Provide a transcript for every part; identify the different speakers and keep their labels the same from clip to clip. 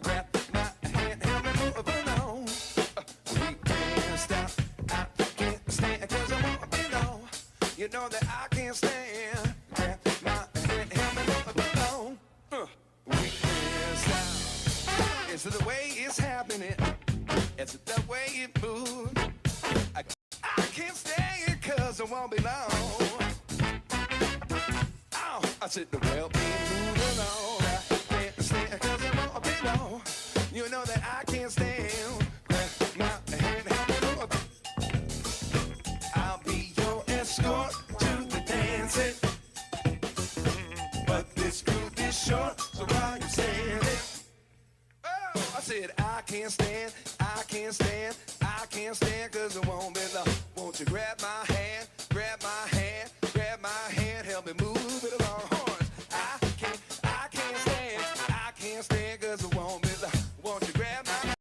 Speaker 1: Grab my hand, help me move along. We can't stop. I can't stand, 'cause I won't be long. You know that I can't stand. Grab my hand, help me move along. We can't stop. It's the way it's happening. It's the way it moves. I can't stand, 'cause I won't be long. Oh, I said the well be moving on. I can't stand, 'cause I won't be long. You know that I can't stand. Grab my hand, help me move. I'll be your escort to the dancing. But this group is short, so while you standing, oh, I said I can't stand, I can't stand, I can't stand, 'cause it won't be long. Won't you grab my hand, grab my hand, grab my hand, help me move it along. I can't stand, I can't stand, 'cause it won't be long. Won't you grab my hand?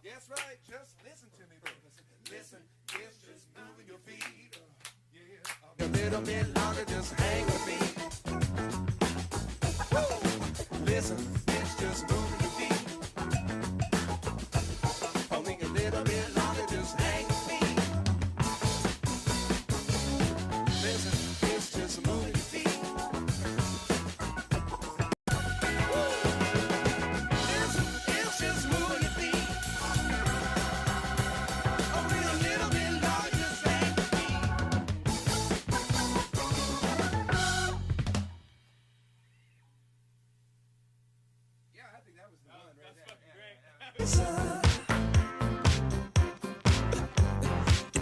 Speaker 1: That's right, just listen to me, baby. Listen, it's just moving your feet. Yeah, a little bit longer, just hang with me. Woo! Listen, it's just moving your feet. Only a little bit longer, just hang with me. Listen, it's just moving your feet. Listen, it's just moving your feet.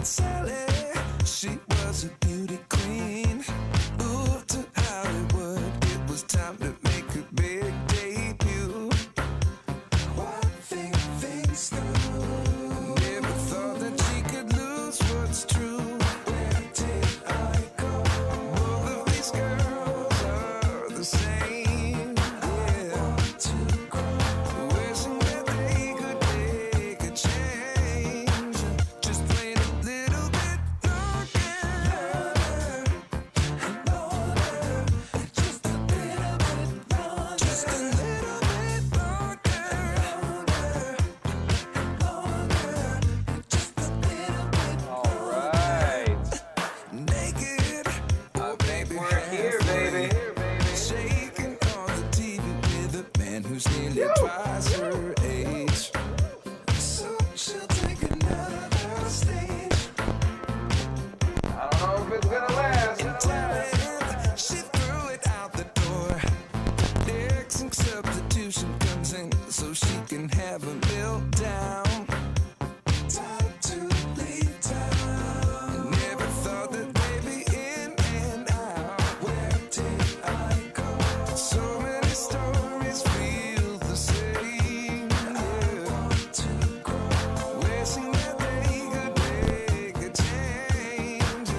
Speaker 1: Sally, she was a beauty queen. Moved to Hollywood, it was time to make a big debut. One thing, things through. Never thought that she could lose what's true. Where did I go? Both of these girls are the same. Yeah. I want to grow. Wishing that they could make a change. Just plain a little bit longer. Just a little bit longer. Just a little bit longer. Just a little bit
Speaker 2: All right.
Speaker 1: naked. Oh, baby,
Speaker 2: We're here, baby.
Speaker 1: shaking on the TV with a man who's nearly twice her age. So she'll take another stage.
Speaker 2: I don't know if it's gonna last.
Speaker 1: She threw it out the door. Exit substitution comes in so she can have a meltdown. Time to leave town. Never thought that they'd be in and out. Where did I go? So many stories feel the same. I want to grow. Wishing that they could make a change.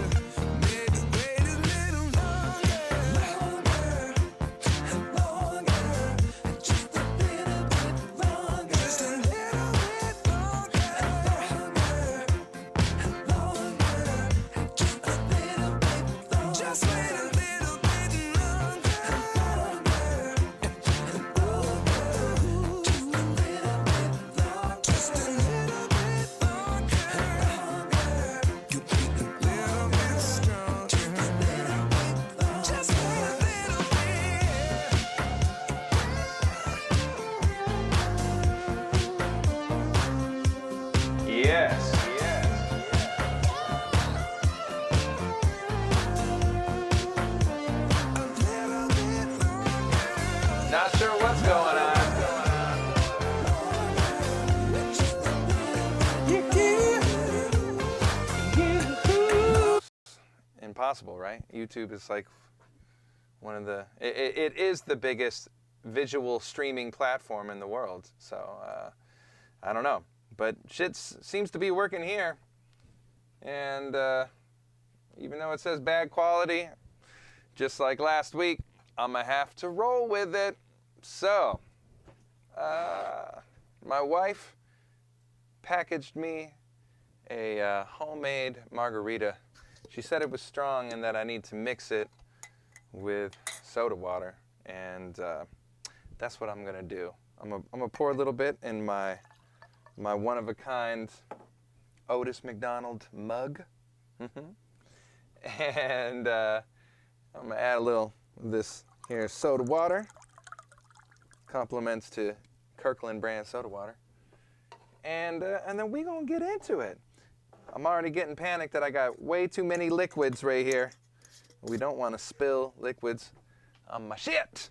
Speaker 1: Maybe wait a little longer. Just a little bit longer. Just a little bit longer. Just a little bit longer. Just wait a little bit longer. Just a little bit longer. You'll be a little bit stronger. Just wait a little bit.
Speaker 2: Yes. Not sure what's going on. Impossible, right? YouTube is like one of the, it is the biggest
Speaker 3: visual streaming platform in the world. So, I don't know. But shit seems to be working here. And even though it says bad quality, just like last week, I'm going to have to roll with it. So, my wife packaged me a homemade margarita. She said it was strong and that I need to mix it with soda water. And that's what I'm going to do. I'm gonna pour a little bit in my one-of-a-kind Otis McDonald mug. And I'm going to add a little of this here soda water. Compliments to Kirkland brand soda water. And then we're going to get into it. I'm already getting panicked that I got way too many liquids right here. We don't want to spill liquids on my shit.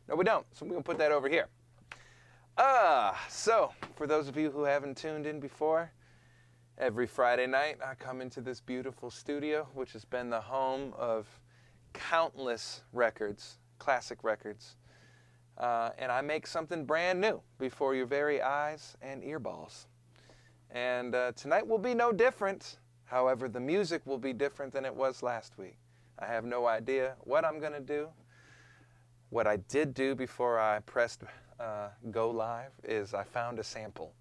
Speaker 3: No, we don't. So we're going to put that over here. So, for those of you who haven't tuned in before, every Friday night I come into this beautiful studio, which has been the home of countless records, classic records. And I make something brand new before your very eyes and earballs. And tonight will be no different. However, the music will be different than it was last week. I have no idea what I'm going to do. What I did do before I pressed go live is I found a sample.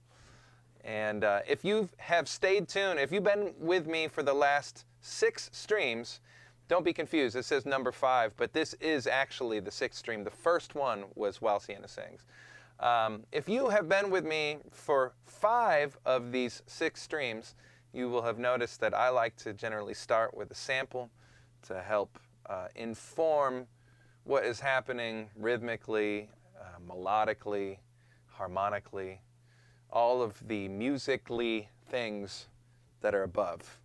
Speaker 3: And if you have stayed tuned, if you've been with me for the last 6 streams, don't be confused. It says number 5, but this is actually the 6th stream. The first one was While Sienna Sings. If you have been with me for 5 of these 6 streams, you will have noticed that I like to generally start with a sample to help inform what is happening rhythmically, melodically, harmonically, all of the musically things that are above.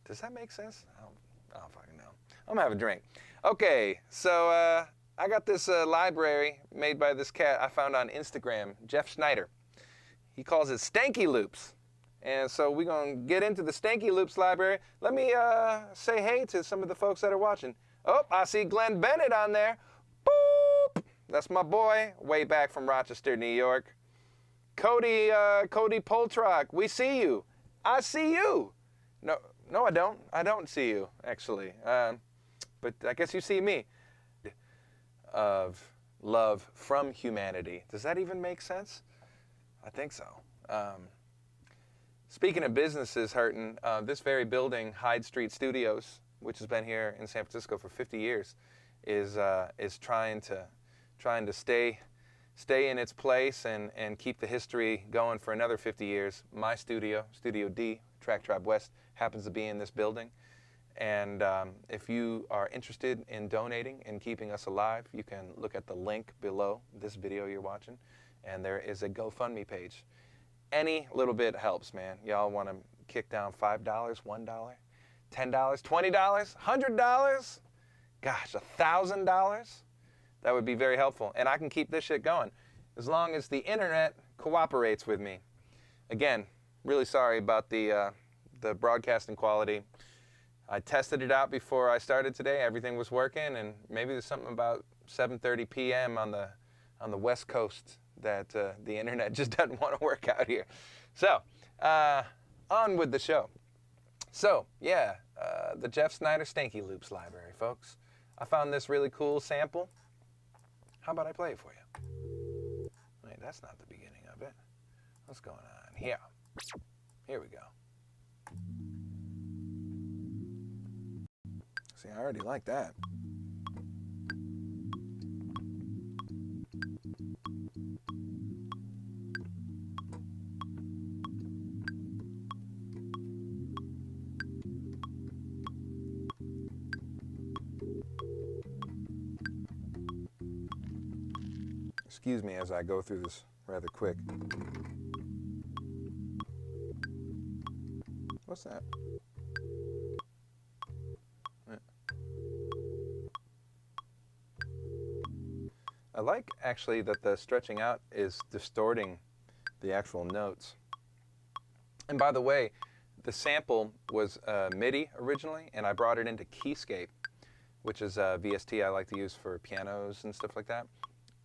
Speaker 3: Does that make sense? I don't fucking know. I'm gonna have a drink. Okay, so I got this library made by this cat I found on Instagram, Jeff Schneider. He calls it Stanky Loops. And so we're gonna get into the Stanky Loops library. Let me say hey to some of the folks that are watching. Oh, I see Glenn Bennett on there. Boop! That's my boy, way back from Rochester, New York. Cody Poltrock, we see you. I see you. No, I don't. I don't see you, actually. But I guess you see me. Of love from humanity. Does that even make sense? I think so. Speaking of businesses hurting, this very building, Hyde Street Studios, which has been here in San Francisco for 50 years, is trying to stay in its place and keep the history going for another 50 years. My studio, Studio D, Track Tribe West, happens to be in this building. And if you are interested in donating and keeping us alive, you can look at the link below this video you're watching. And there is a GoFundMe page. Any little bit helps, man. Y'all want to kick down $5, $1, $10, $20, $100? Gosh, $1,000? That would be very helpful. And I can keep this shit going as long as the internet cooperates with me. Again, really sorry about the broadcasting quality. I tested it out before I started today. Everything was working, and maybe there's something about 7:30 p.m. on the West Coast that the internet just doesn't want to work out here. So, on with the show. So, yeah, the Jeff Schneider Stanky Loops library, folks. I found this really cool sample. How about I play it for you? Wait, that's not the beginning of it. What's going on here? Here we go. See, I already like that. Excuse me as I go through this rather quick. What's that? I like, actually, that the stretching out is distorting the actual notes. And by the way, the sample was MIDI originally, and I brought it into Keyscape, which is a VST I like to use for pianos and stuff like that.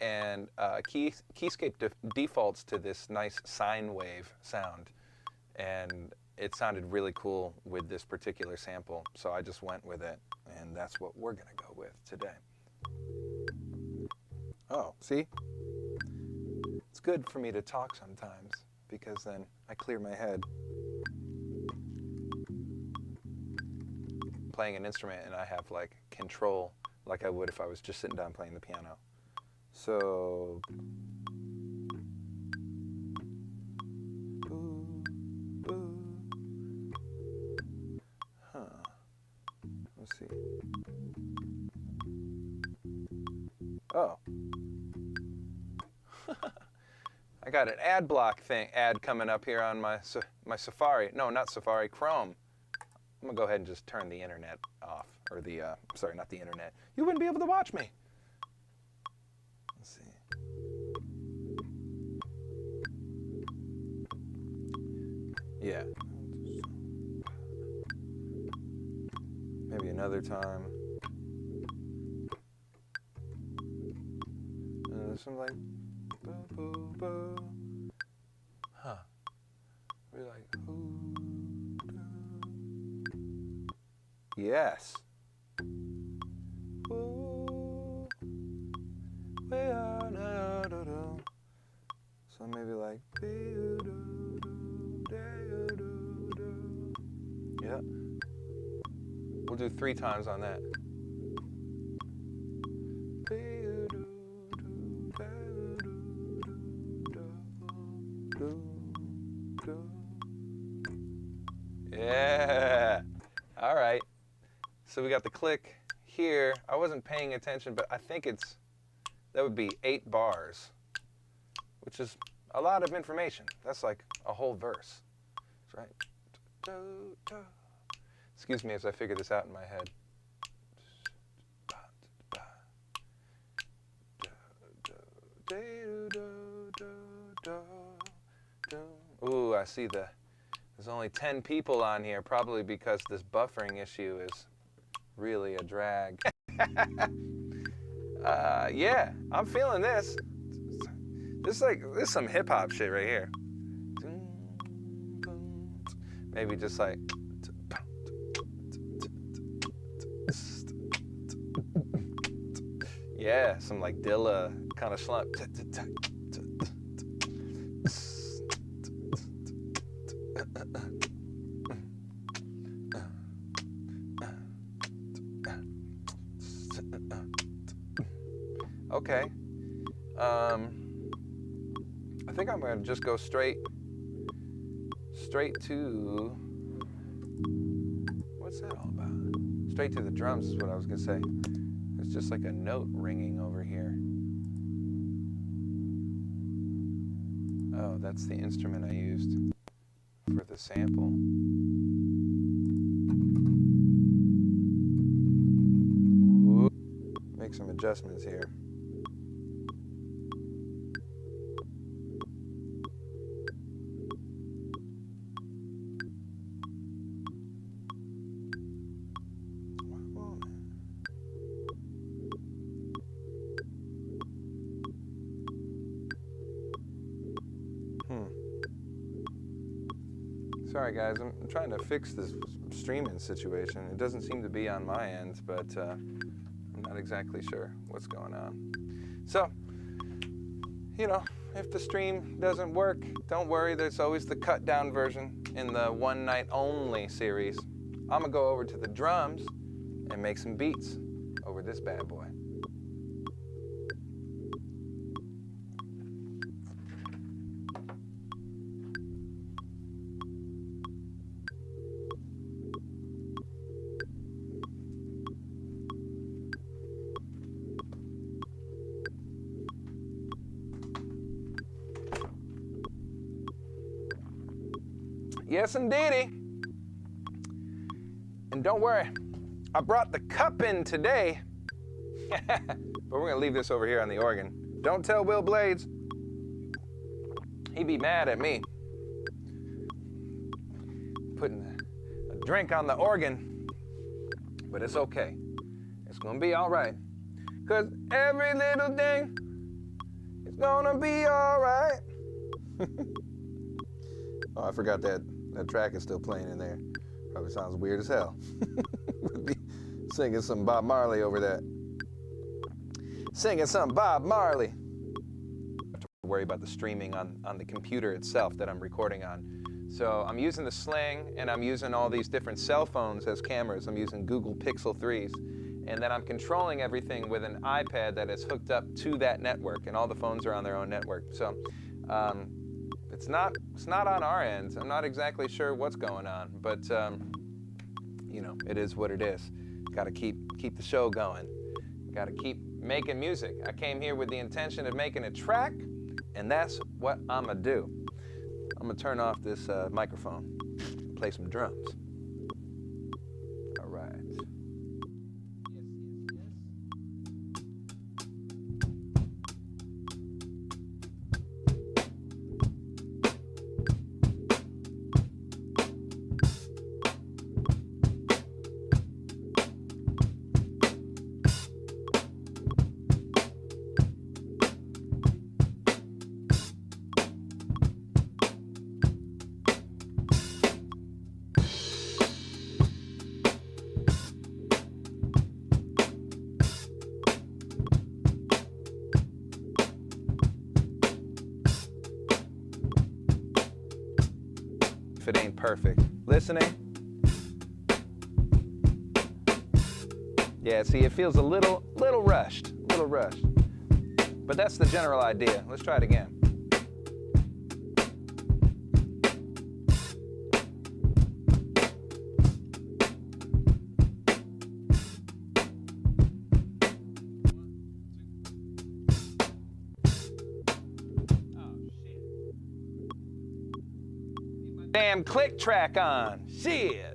Speaker 3: and Keyscape defaults to this nice sine wave sound, and it sounded really cool with this particular sample, so I just went with it, and that's what we're gonna go with today. Oh, see? It's good for me to talk sometimes, because then I clear my head. Playing an instrument and I have like control like I would if I was just sitting down playing the piano. So, let's see. Oh. I got an ad block ad coming up here on my Safari. No, not Safari, Chrome. I'm gonna go ahead and just turn the internet off, or the, sorry, not the internet. You wouldn't be able to watch me. Let's see. Yeah. Maybe another time. Something like, boo, boo, boo. Huh. We're like, yes. Ooh, we are now, so maybe like, yeah. We'll do 3 times on that. Yeah. All right. So we got the click here. I wasn't paying attention, but I think that would be 8 bars, which is a lot of information. That's like a whole verse. That's right. Excuse me as I figure this out in my head. Ooh, I see there's only 10 people on here, probably because this buffering issue is really a drag. Yeah, I'm feeling this. This is some hip hop shit right here. Maybe just like. Yeah, some like Dilla kind of slump. Okay. I think I'm going to just go straight to, what's that all about? Straight to the drums is what I was going to say. There's just like a note ringing over here. Oh, that's the instrument I used for the sample. Ooh. Make some adjustments here. Sorry guys, I'm trying to fix this streaming situation. It doesn't seem to be on my end, but I'm not exactly sure what's going on. So, you know, if the stream doesn't work, don't worry, there's always the cut down version in the One Night Only series. I'm gonna go over to the drums and make some beats over this bad boy. Yes, indeedy. And don't worry, I brought the cup in today. But we're gonna leave this over here on the organ. Don't tell Will Blades. He'd be mad at me. Putting a drink on the organ. But it's okay. It's gonna be all right. 'Cause every little thing It's gonna be all right. Oh, I forgot that track is still playing in there. Probably sounds weird as hell. Would be singing some Bob Marley over that. Singing some Bob Marley. I have to worry about the streaming on the computer itself that I'm recording on. So I'm using the Sling, and I'm using all these different cell phones as cameras. I'm using Google Pixel 3s. And then I'm controlling everything with an iPad that is hooked up to that network, and all the phones are on their own network. So it's not on our end. I'm not exactly sure what's going on, but you know, it is what it is. Got to keep the show going. Got to keep making music. I came here with the intention of making a track, and that's what I'm gonna do. I'm gonna turn off this microphone, play some drums. All right. If it ain't perfect. Listening? Yeah, see, it feels a little rushed, But that's the general idea. Let's try it again. Damn click track on. Shit.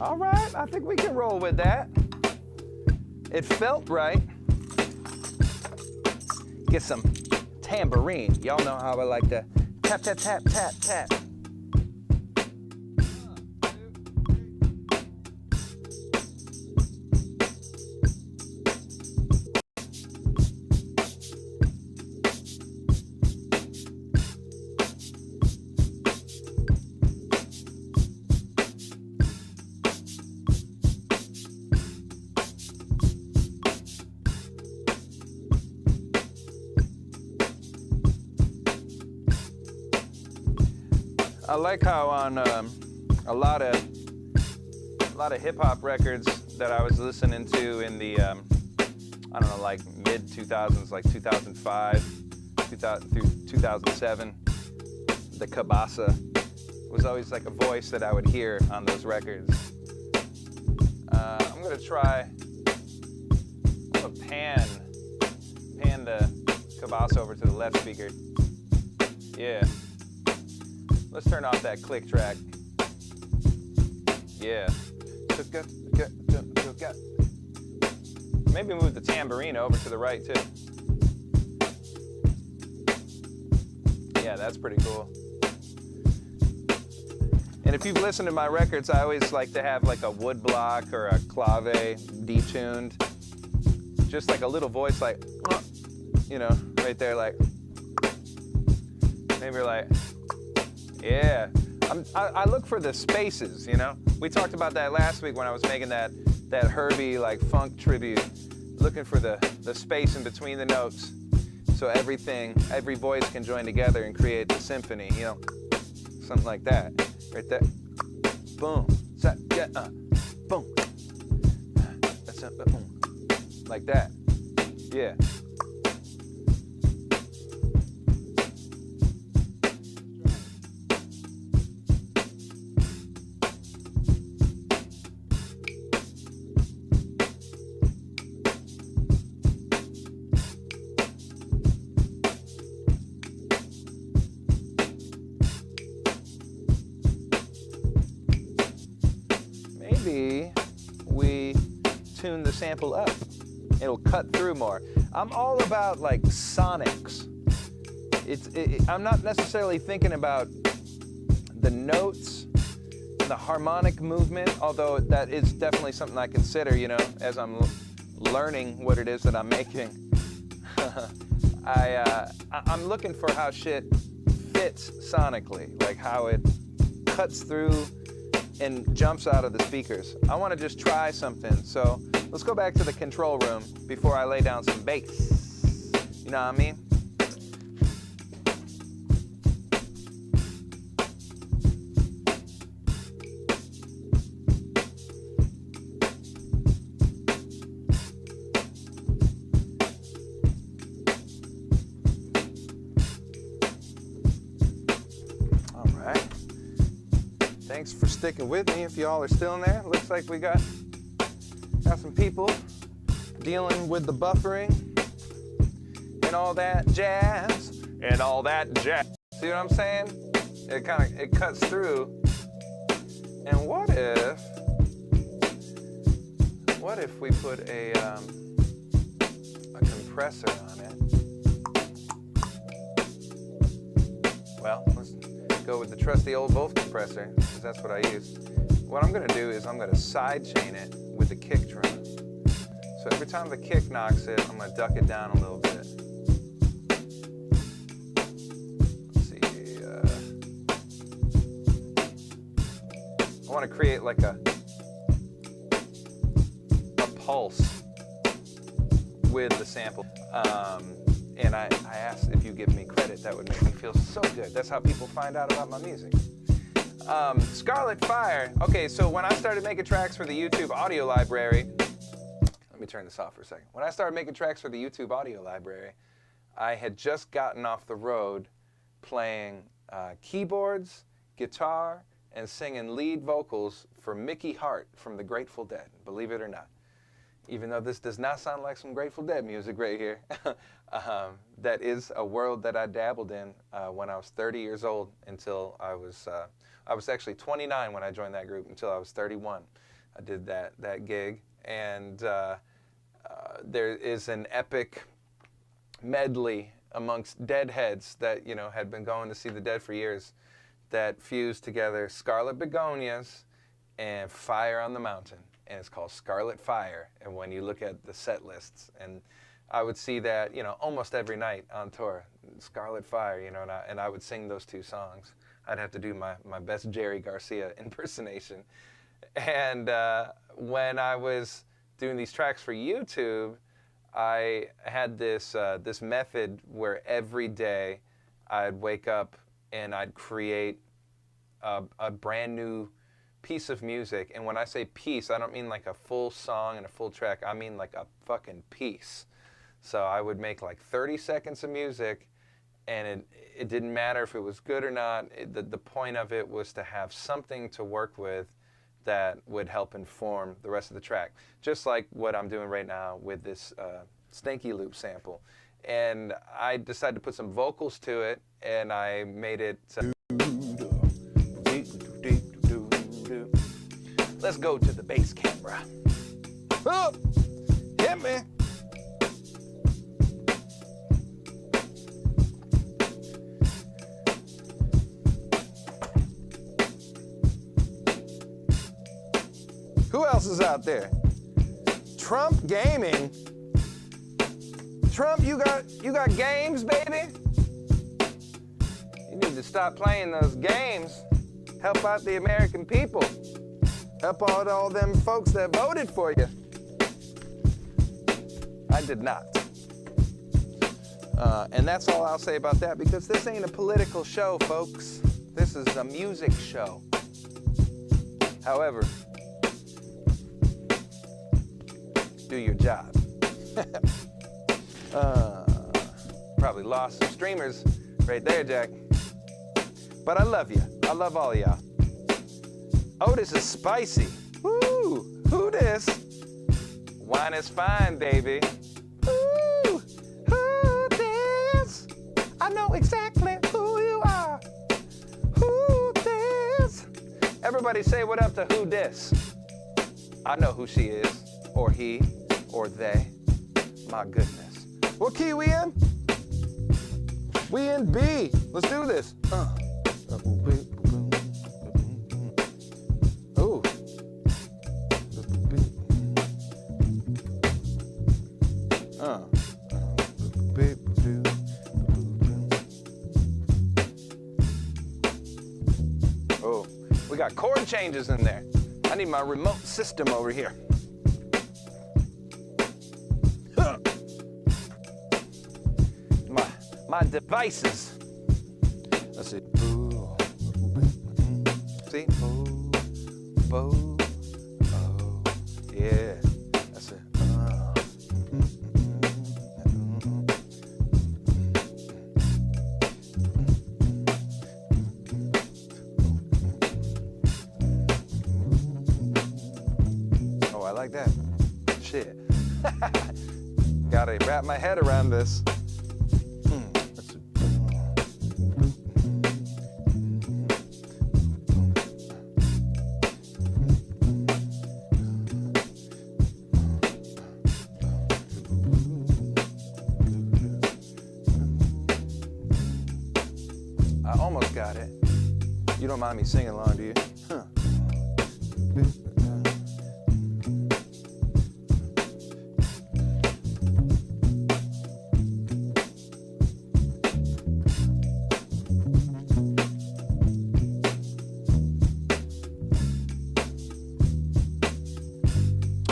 Speaker 3: All right, I think we can roll with that. It felt right. Get some tambourine. Y'all know how I like to tap, tap, tap, tap, tap. I like how on a lot of hip hop records that I was listening to in the I don't know, like mid 2000s, like 2005 through 2007, the cabasa was always like a voice that I would hear on those records. I'm gonna pan the cabasa over to the left speaker. Yeah. Let's turn off that click track. Yeah. Maybe move the tambourine over to the right too. Yeah, that's pretty cool. And if you've listened to my records, I always like to have like a wood block or a clave detuned. Just like a little voice like, you know, right there, like, maybe you're like, yeah. I look for the spaces, you know? We talked about that last week when I was making that Herbie like funk tribute, looking for the space in between the notes so every voice can join together and create the symphony, you know? Something like that. Right there. Boom. Boom. That's boom. Like that. Yeah. maybe we tune the sample up. It'll cut through more. I'm all about like sonics. I'm not necessarily thinking about the notes, the harmonic movement, although that is definitely something I consider, you know, as I'm learning what it is that I'm making. I'm looking for how shit fits sonically, like how it cuts through and jumps out of the speakers. I want to just try something, so let's go back to the control room before I lay down some bass. You know what I mean? Thanks for sticking with me if y'all are still in there. Looks like we got some people dealing with the buffering and all that jazz. See what I'm saying? It cuts through. And what if we put a compressor on it? Well, let's go with the trusty old Wolf compressor, because that's what I use. What I'm going to do is I'm going to side chain it with the kick drum. So every time the kick knocks it, I'm going to duck it down a little bit. Let's see. I want to create like a pulse with the sample. And I asked if you give me credit, that would make me feel so good. That's how people find out about my music. Scarlet Fire. Okay, so when I started making tracks for the YouTube audio library, let me turn this off for a second. When I started making tracks for the YouTube audio library, I had just gotten off the road playing keyboards, guitar, and singing lead vocals for Mickey Hart from the Grateful Dead, believe it or not. Even though this does not sound like some Grateful Dead music right here, that is a world that I dabbled in when I was 30 years old until I was actually 29 when I joined that group until I was 31. I did that gig, and there is an epic medley amongst Deadheads that, you know, had been going to see the Dead for years that fused together Scarlet Begonias and Fire on the Mountain. And it's called Scarlet Fire. And when you look at the set lists, and I would see that, you know, almost every night on tour, Scarlet Fire, you know, and I would sing those two songs. I'd have to do my best Jerry Garcia impersonation. And when I was doing these tracks for YouTube, I had this method where every day I'd wake up and I'd create a brand new piece of music. And when I say piece, I don't mean like a full song and a full track. I mean like a fucking piece. So I would make like 30 seconds of music, and it didn't matter if it was good or not. The point of it was to have something to work with that would help inform the rest of the track. Just like what I'm doing right now with this Stinky Loop sample. And I decided to put some vocals to it, and I made it... Let's go to the bass camera. Oh, hit me. Who else is out there? Trump Gaming. Trump, you got games, baby? You need to stop playing those games. Help out the American people. Help out all them folks that voted for you. I did not. And that's all I'll say about that, because this ain't a political show, folks. This is a music show. However, do your job. Probably lost some streamers right there, Jack. But I love you. I love all of y'all. Otis is spicy. Woo! Who this? Wine is fine, baby. Ooh! Who this? I know exactly who you are. Who this? Everybody say what up to who this. I know who she is, or he, or they. My goodness. What key we in? We in B. Let's do this. Ooh. Oh, we got chord changes in there. I need my remote system over here. My devices. Let's see. See? Oh, yeah. That's it. Oh, I like that. Shit. Gotta wrap my head around this. I almost got it. You don't mind me singing along, do you? Huh.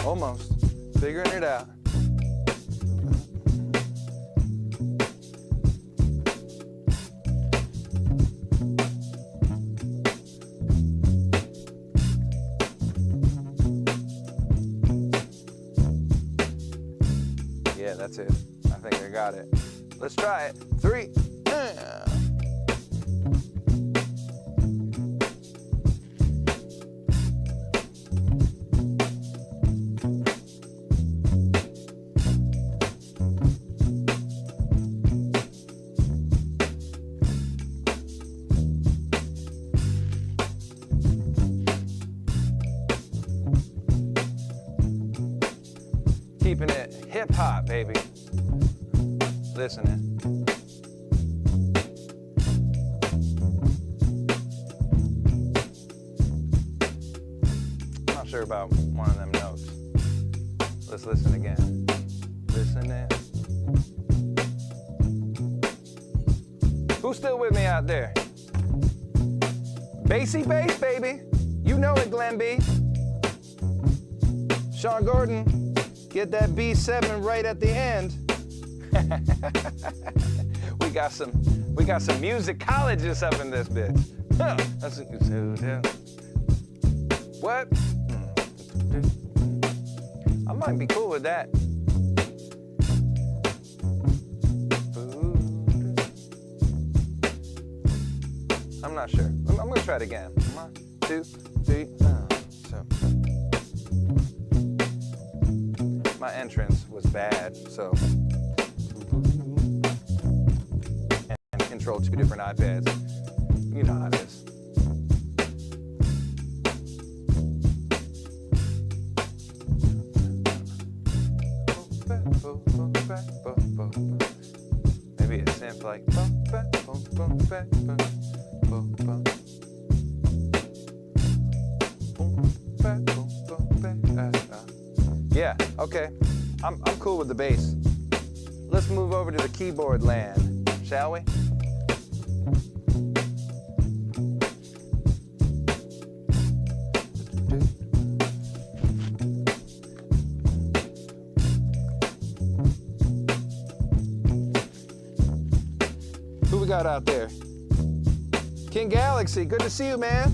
Speaker 3: Almost. Figuring it out. Yeah, that's it. I think I got it. Let's try it. 3. Keeping it hip hop, baby. Listening. I'm not sure about one of them notes. Let's listen again. Listening. Who's still with me out there? Bassy bass, baby. You know it, Glenn B. Sean Gordon, get that B7 right at the end. we got some musicologists up in this bitch. What? I might be cool with that. I'm not sure. I'm gonna try it again. 1, 2, 3. My entrance was bad, so. And control 2 different iPads. You know how it is. Maybe a synth like. Yeah, okay. I'm cool with the bass. Let's move over to the keyboard land, shall we? Who we got out there? King Galaxy, good to see you, man.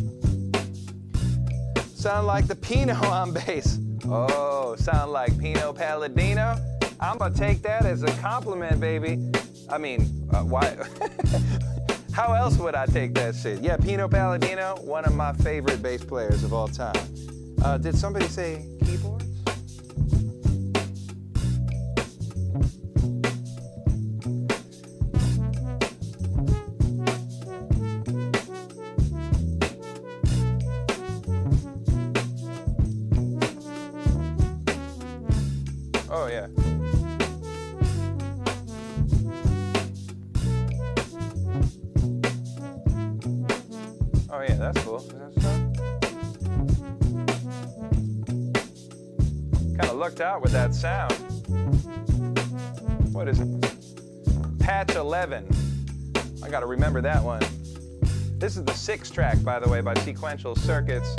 Speaker 3: Sound like the Pinot on bass. Oh, sound like Pino Palladino? I'm gonna take that as a compliment, baby. I mean, why? How else would I take that shit? Yeah, Pino Palladino, one of my favorite bass players of all time. Did somebody say keyboards? Oh, yeah. Oh, yeah, that's cool. Is that stuff? Kind of lucked out with that sound. What is it? Patch 11. I got to remember that one. This is the 6th track, by the way, by Sequential Circuits.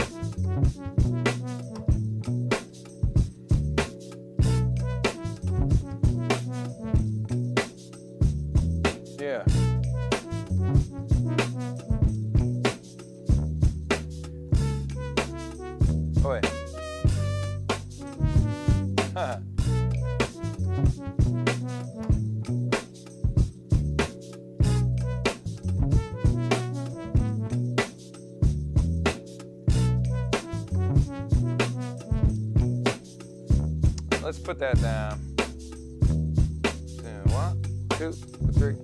Speaker 3: Yeah. Oh, wait. Huh. Let's put that down. 1, 2, 3.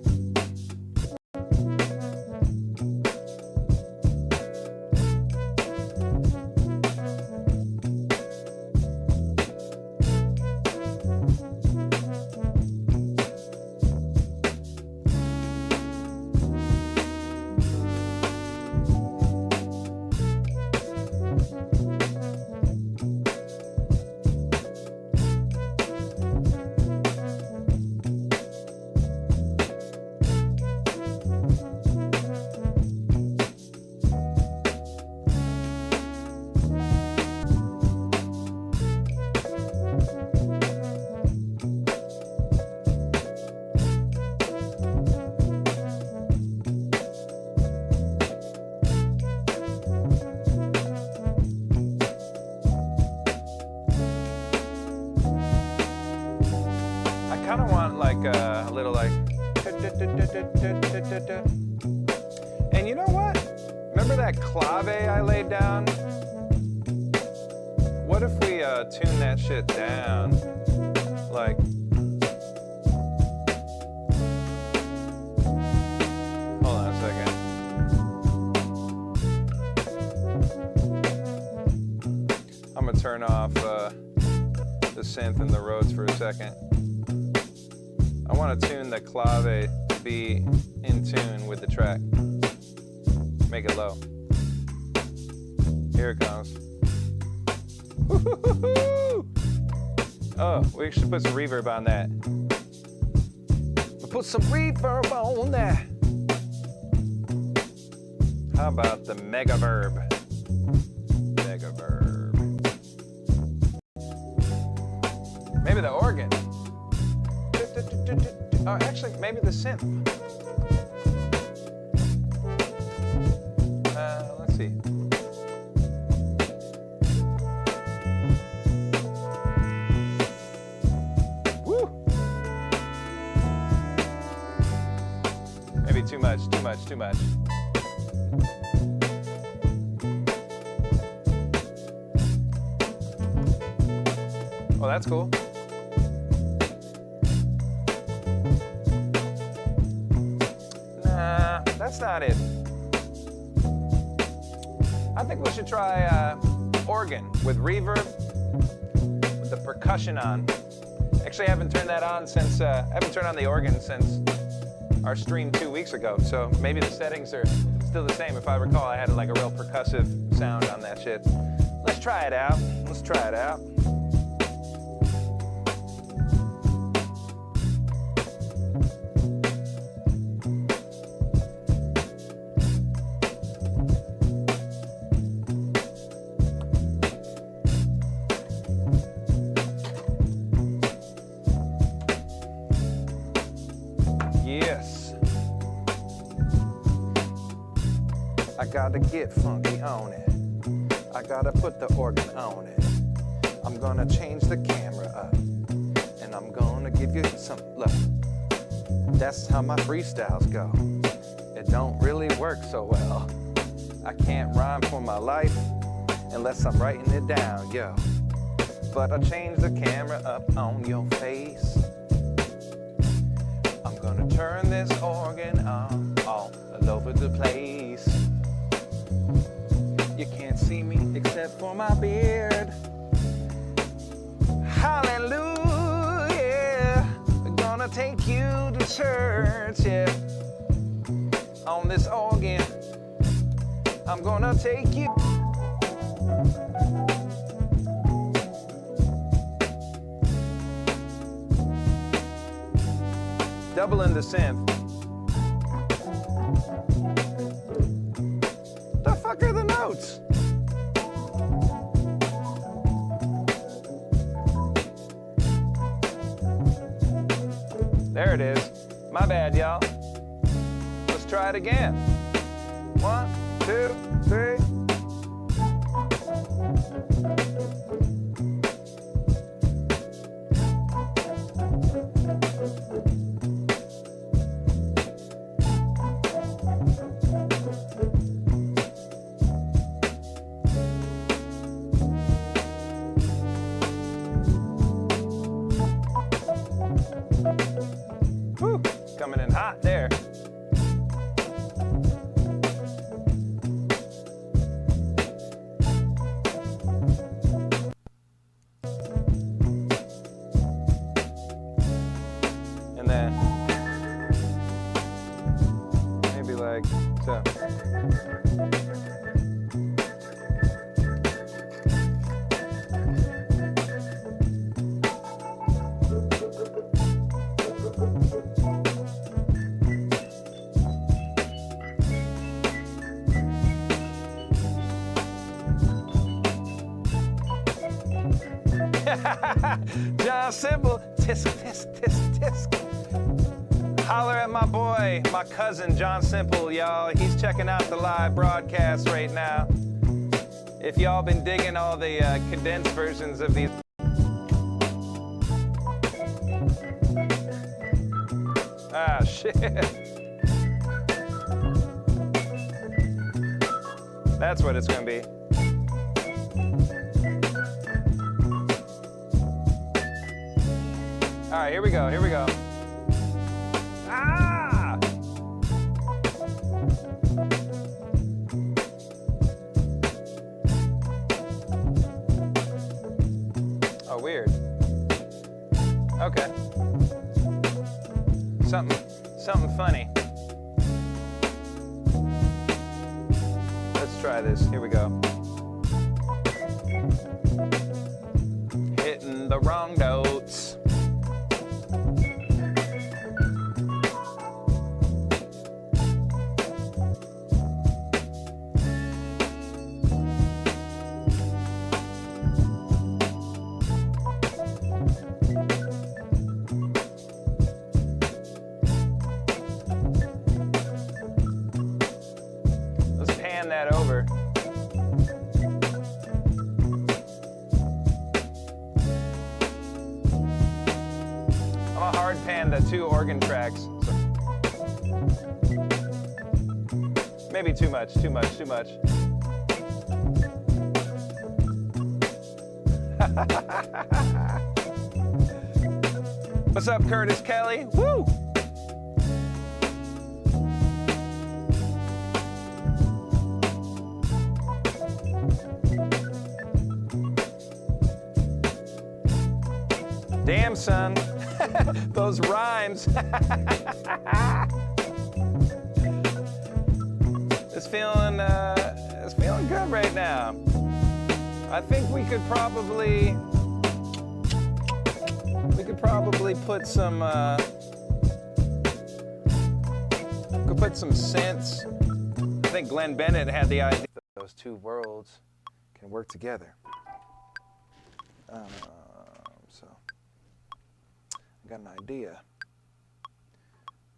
Speaker 3: I kind of want like a little like, and you know what? Remember that clave I laid down? What if we tune that shit down? Like, hold on a second. I'm gonna turn off the synth and the Rhodes for a second. I want to tune the clave to be in tune with the track. Make it low. Here it comes. Woo-hoo-hoo-hoo! Oh, we should put some reverb on that. We'll put some reverb on that. How about the mega verb? Mega verb. Maybe the organ. Actually, maybe the synth. Let's see. Woo! Maybe too much, too much, too much. Oh, that's cool. That's not it. I think we should try organ with reverb, with the percussion on. Actually, I haven't turned that on since, I haven't turned on the organ since our stream 2 weeks ago. So maybe the settings are still the same. If I recall, I had like a real percussive sound on that shit. Let's try it out. Let's try it out. Yes. I gotta get funky on it. I gotta put the organ on it. I'm gonna change the camera up. And I'm gonna give you some love. That's how my freestyles go. It don't really work so well. I can't rhyme for my life unless I'm writing it down, yo. But I change the camera up on your face. I'm gonna turn this organ on all over the place. You can't see me except for my beard. Hallelujah. take you to church, yeah. On this organ, I'm gonna take you. Double into synth. The fuck are the notes? There it is. My bad, y'all. Let's try it again. 1, 2, 3. Whew, coming in hot there. And then maybe like so. John Simple, tisk, tisk, tisk, tisk. Holler at my boy, my cousin, John Simple, y'all. He's checking out the live broadcast right now. If y'all been digging all the condensed versions of these. Ah, shit. That's what it's gonna be. All right, here we go, here we go. Ah! Oh, weird. Okay. Something funny. Let's try this, here we go. Hitting the wrong notes. That over. I'm a hard pan the 2 organ tracks. So maybe too much. What's up, Curtis Kelly? Woo! Damn, son, those rhymes. It's feeling good right now. I think we could probably put some synths. I think Glenn Bennett had the idea that those 2 worlds can work together. So I got an idea.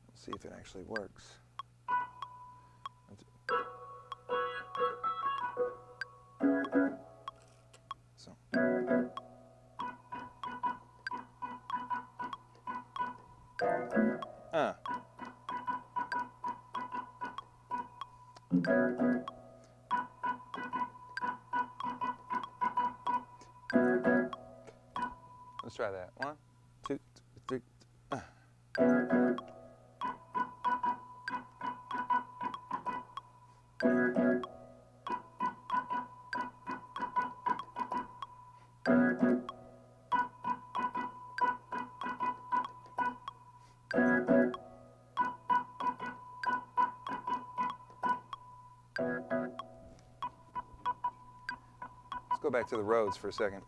Speaker 3: Let's see if it actually works. So. Let's try that. 1, 2, 3. Let's go back to the roads for a second.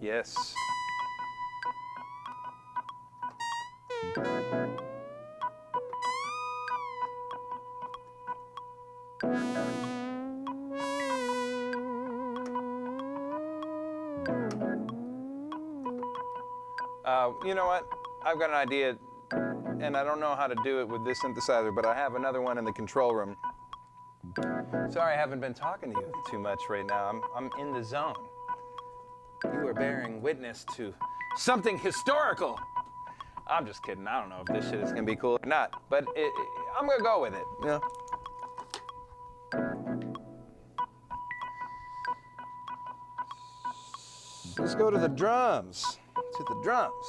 Speaker 3: Yes. You know what? I've got an idea, and I don't know how to do it with this synthesizer, but I have another one in the control room. Sorry I haven't been talking to you too much right now. I'm in the zone. You are bearing witness to something historical. I'm just kidding. I don't know if this shit is going to be cool or not, but I'm going to go with it. Yeah. Let's go to the drums. To the drums.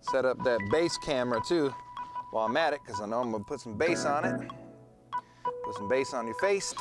Speaker 3: Set up that bass camera too while I'm at it, because I know I'm going to put some bass on it. Put some bass on your face.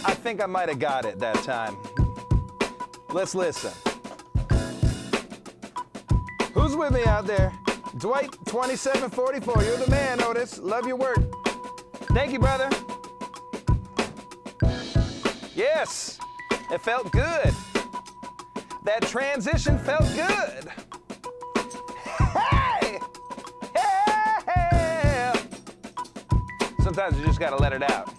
Speaker 3: I think I might have got it that time. Let's listen. Who's with me out there? Dwight, 2744. You're the man, Otis. Love your work. Thank you, brother. Yes, it felt good. That transition felt good. Hey! Hey! Sometimes you just gotta let it out.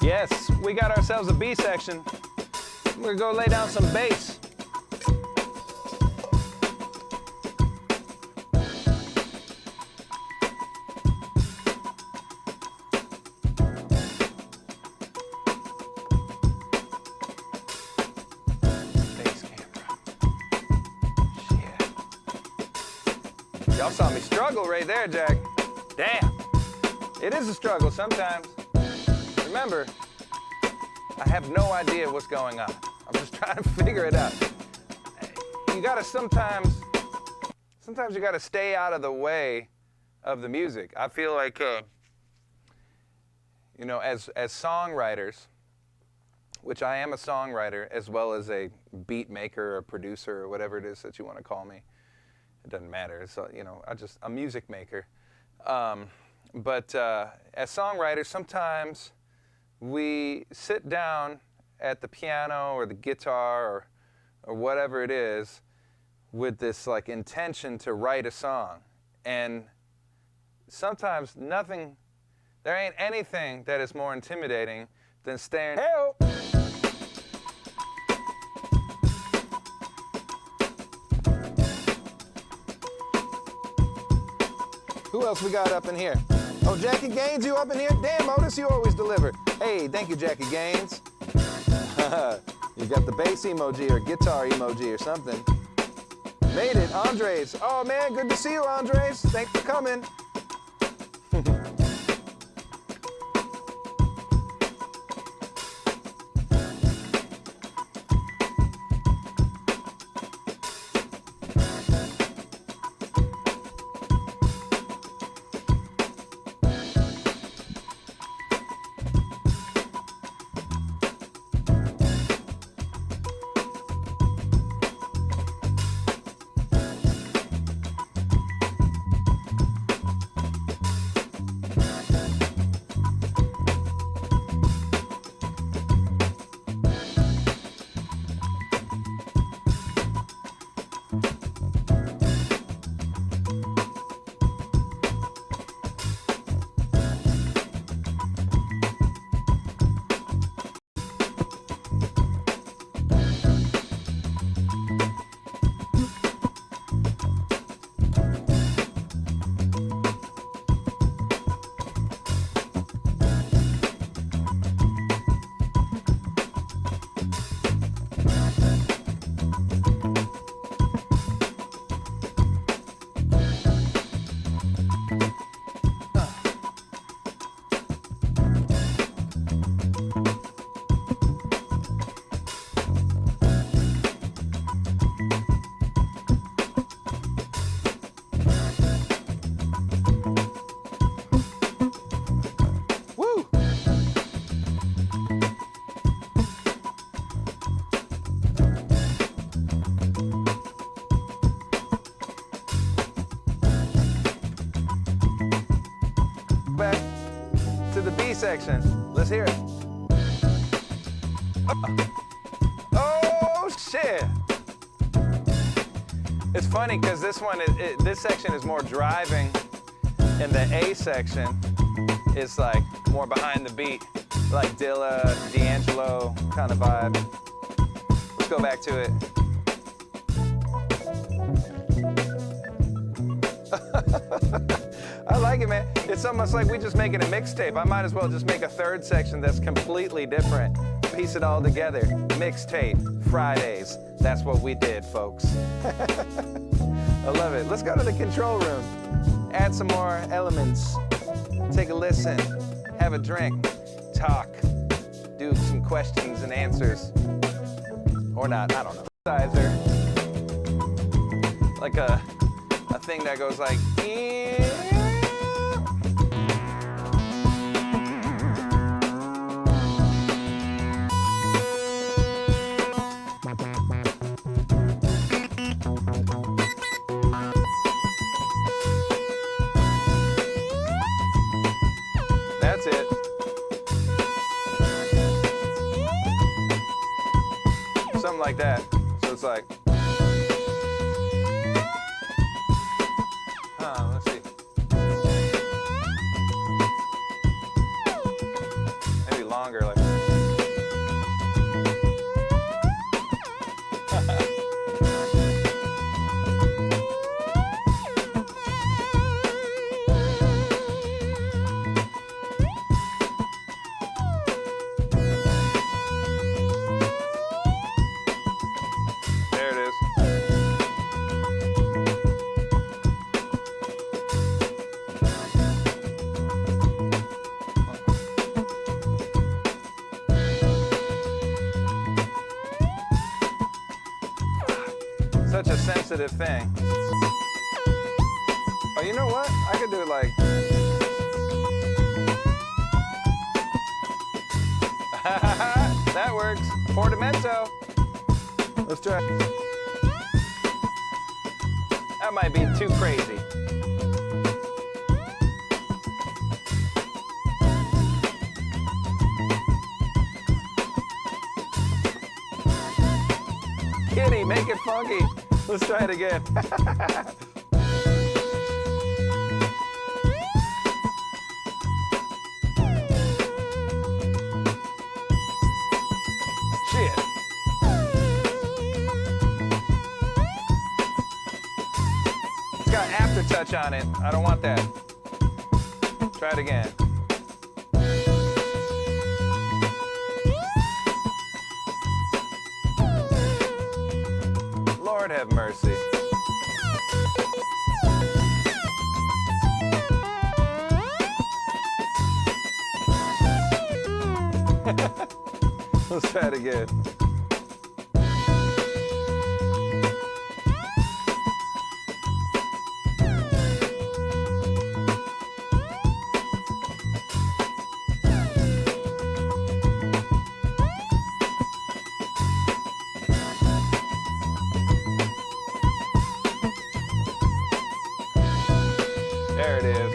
Speaker 3: Yes, we got ourselves a B section. We're gonna go lay down some bass. Bass camera. Shit. Y'all saw me struggle right there, Jack. Damn. It is a struggle sometimes. Remember, I have no idea what's going on. I'm just trying to figure it out. You gotta sometimes you gotta stay out of the way of the music. I feel like, you know, as songwriters, which I am a songwriter as well as a beat maker or producer or whatever it is that you want to call me. It doesn't matter. It's, you know, I'm a music maker. But as songwriters, sometimes we sit down at the piano or the guitar or whatever it is with this like intention to write a song. And sometimes there ain't anything that is more intimidating than staring. Hey-o! Who else we got up in here? Oh, Jackie Gaines, you up in here? Damn, Otis, you always deliver. Hey, thank you, Jackie Gaines. You got the bass emoji or guitar emoji or something. Made it, Andres. Oh, man, good to see you, Andres. Thanks for coming. Section. Let's hear it. Oh, shit. It's funny because this one, this section is more driving, and the A section is like more behind the beat, like Dilla, D'Angelo kind of vibe. Let's go back to it. I like it, man. It's almost like we just making a mixtape. I might as well just make a third section that's completely different. Piece it all together. Mixtape, Fridays. That's what we did, folks. I love it. Let's go to the control room. Add some more elements. Take a listen. Have a drink. Talk. Do some questions and answers. Or not, I don't know. Sizer. Like a thing that goes like, that's it. Something like that. So it's like, let's see. Maybe longer, like. There it is. Such a sensitive thing. Oh, you know what? I could do it like. That works. Portamento. Let's try. That might be too crazy. Kitty, make it funky. Let's try it again. Shit. It's got aftertouch on it. I don't want that. Try it again. Lord have mercy. Let's try it again. There it is.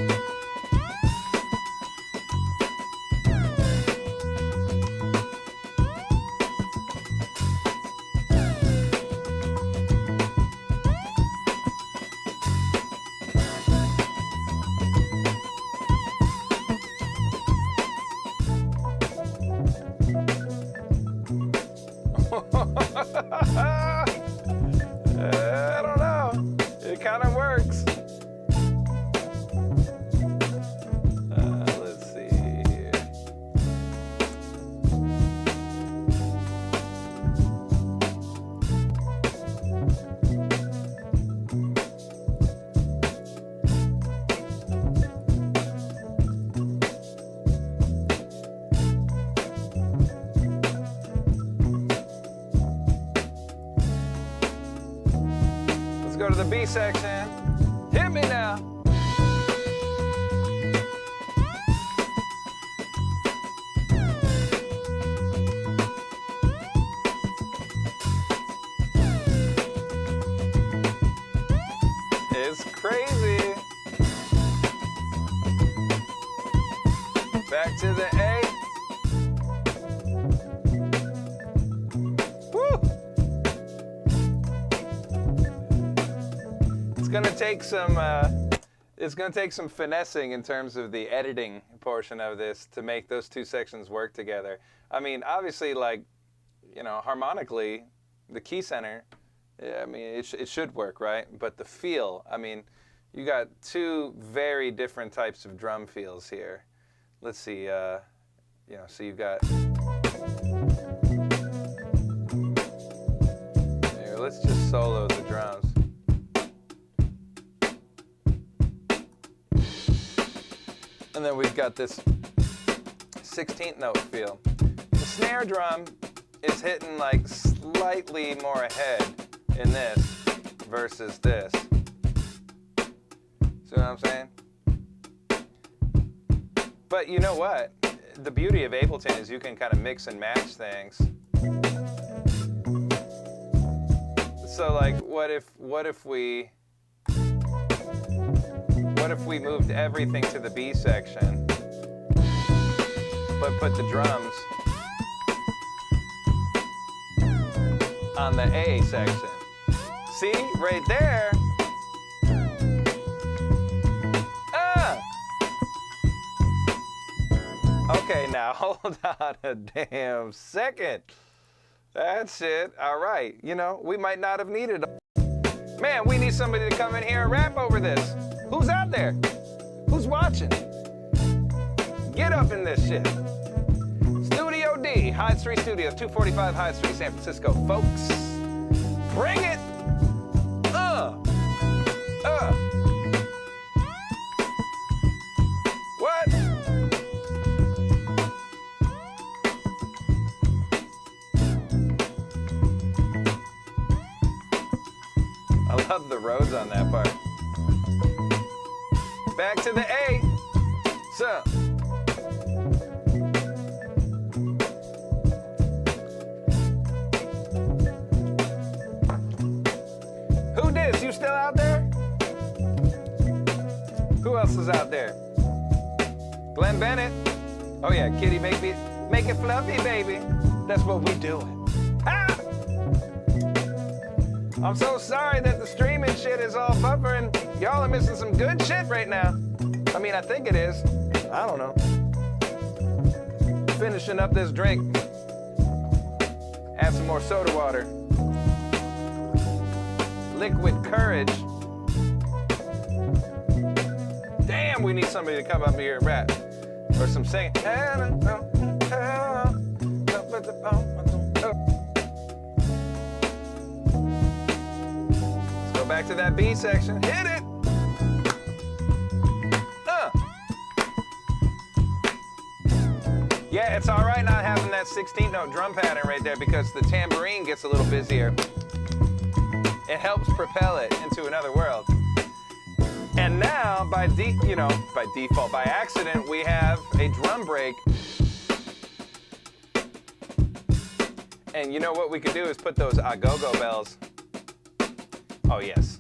Speaker 3: I don't know. It kind of works. Let's see here. Let's go to the B section. Hit me now. It's crazy. Back to the A. Woo! gonna take some finessing in terms of the editing portion of this to make those two sections work together. I mean, obviously, like, you know, harmonically, the key center, I mean, it should work, right? But the feel, I mean, you got two very different types of drum feels here. Let's see, you know, so you've got, here, let's just solo the drums. And then we've got this 16th note feel. The snare drum is hitting like slightly more ahead in this versus this. See what I'm saying? But you know what? The beauty of Ableton is you can kind of mix and match things. So like, what if we moved everything to the B section, but put the drums on the A section? See, right there. Okay, now hold on a damn second. That's it. All right. You know, we might not have needed it. Man, we need somebody to come in here and rap over this. Who's out there? Who's watching? Get up in this shit. Studio D, Hyde Street Studios, 245 Hyde Street, San Francisco. Folks, bring it. What? I love the roads on that part. Back to the A. So. Who dis? You still out there? Who else is out there? Glenn Bennett. Oh yeah, Kitty, make it fluffy, baby. That's what we doing. Ha! I'm so sorry that the streaming shit is all buffering. Y'all are missing some good shit right now. I mean, I think it is. I don't know. Finishing up this drink. Add some more soda water. Liquid courage. Damn, we need somebody to come up here and rap. Or some singing. Go back to that B section. Hit it! Yeah, it's all right not having that 16th note drum pattern right there because the tambourine gets a little busier. It helps propel it into another world. And now, by default, by accident, we have a drum break. And you know what we could do is put those agogo bells. Oh, yes.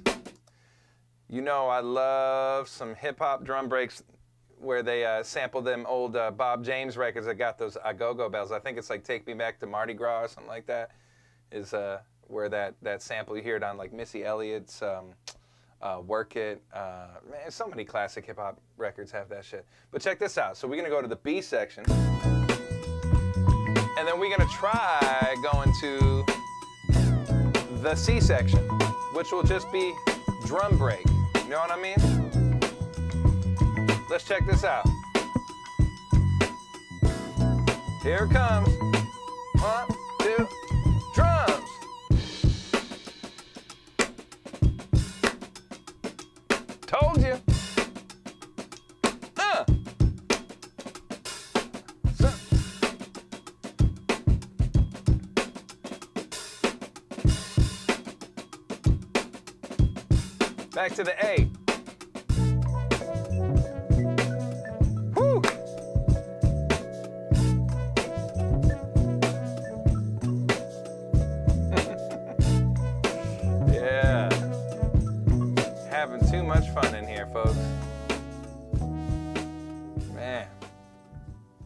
Speaker 3: You know I love some hip-hop drum breaks where they sample them old Bob James records that got those agogo bells. I think it's like Take Me Back to Mardi Gras or something like that, is where that sample, you hear it on like Missy Elliott's Work It. Man, so many classic hip-hop records have that shit. But check this out. So we're going to go to the B section. And then we're going to try going to the C section, which will just be drum break. You know what I mean? Let's check this out. Here it comes. 1, 2, drums. Told you. Back to the A. Woo! Yeah. Having too much fun in here, folks. Man.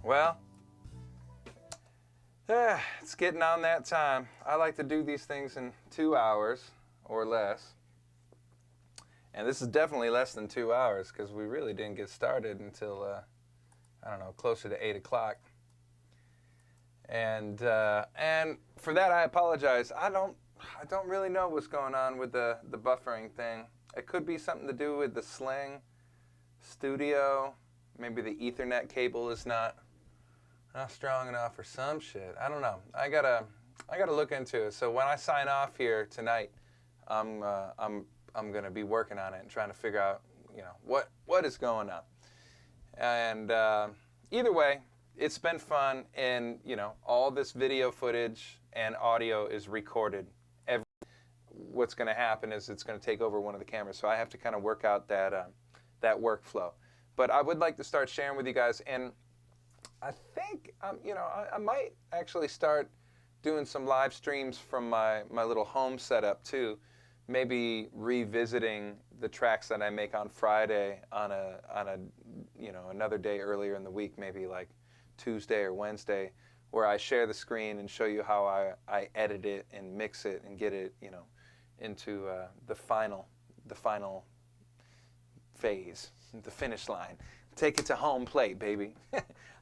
Speaker 3: Well, it's getting on that time. I like to do these things in 2 hours or less. And this is definitely less than 2 hours because we really didn't get started until, I don't know, closer to 8 o'clock. And for that, I apologize. I don't really know what's going on with the buffering thing. It could be something to do with the Sling Studio. Maybe the Ethernet cable is not strong enough or some shit. I don't know. I gotta look into it. So when I sign off here tonight, I'm gonna be working on it and trying to figure out, you know, what is going on. And either way, it's been fun, and you know, all this video footage and audio is recorded. What's going to happen is it's going to take over one of the cameras, so I have to kind of work out that workflow. But I would like to start sharing with you guys, and I think you know, I might actually start doing some live streams from my little home setup too. Maybe revisiting the tracks that I make on Friday on a you know, another day earlier in the week, maybe like Tuesday or Wednesday, where I share the screen and show you how I edit it and mix it and get it, you know, into the final phase, the finish line. Take it to home plate, baby.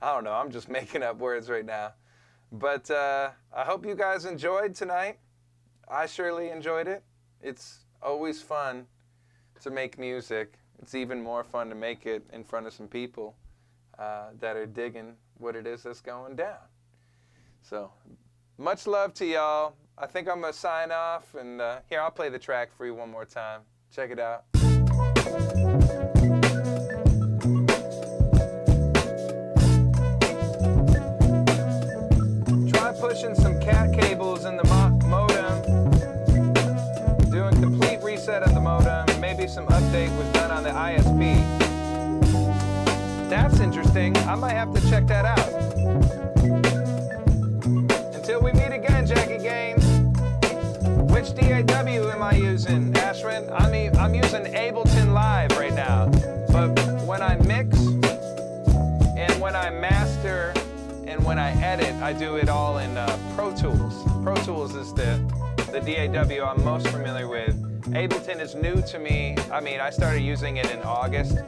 Speaker 3: I don't know, I'm just making up words right now. But I hope you guys enjoyed tonight. I surely enjoyed it. It's always fun to make music. It's even more fun to make it in front of some people that are digging what it is that's going down. So, much love to y'all. I think I'm going to sign off, and here, I'll play the track for you one more time. Check it out. Try pushing some cat cables in the modem. Doing complete reset of the modem. Maybe some update was done on the ISP. That's interesting. I might have to check that out. Until we meet again, Jackie Gaines. Which DAW am I using, Ashwin? I'm using Ableton Live right now. But when I mix, and when I master, and when I edit, I do it all in Pro Tools. Pro Tools is the DAW I'm most familiar with. Ableton is new to me. I mean, I started using it in August.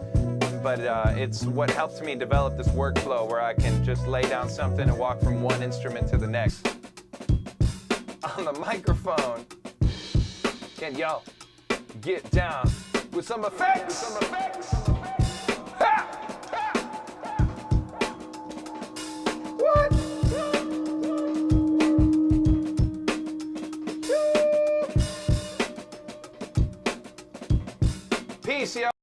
Speaker 3: But it's what helped me develop this workflow where I can just lay down something and walk from one instrument to the next. On the microphone, can y'all get down with some effects? Ha! Ha! What? Peace, y'all.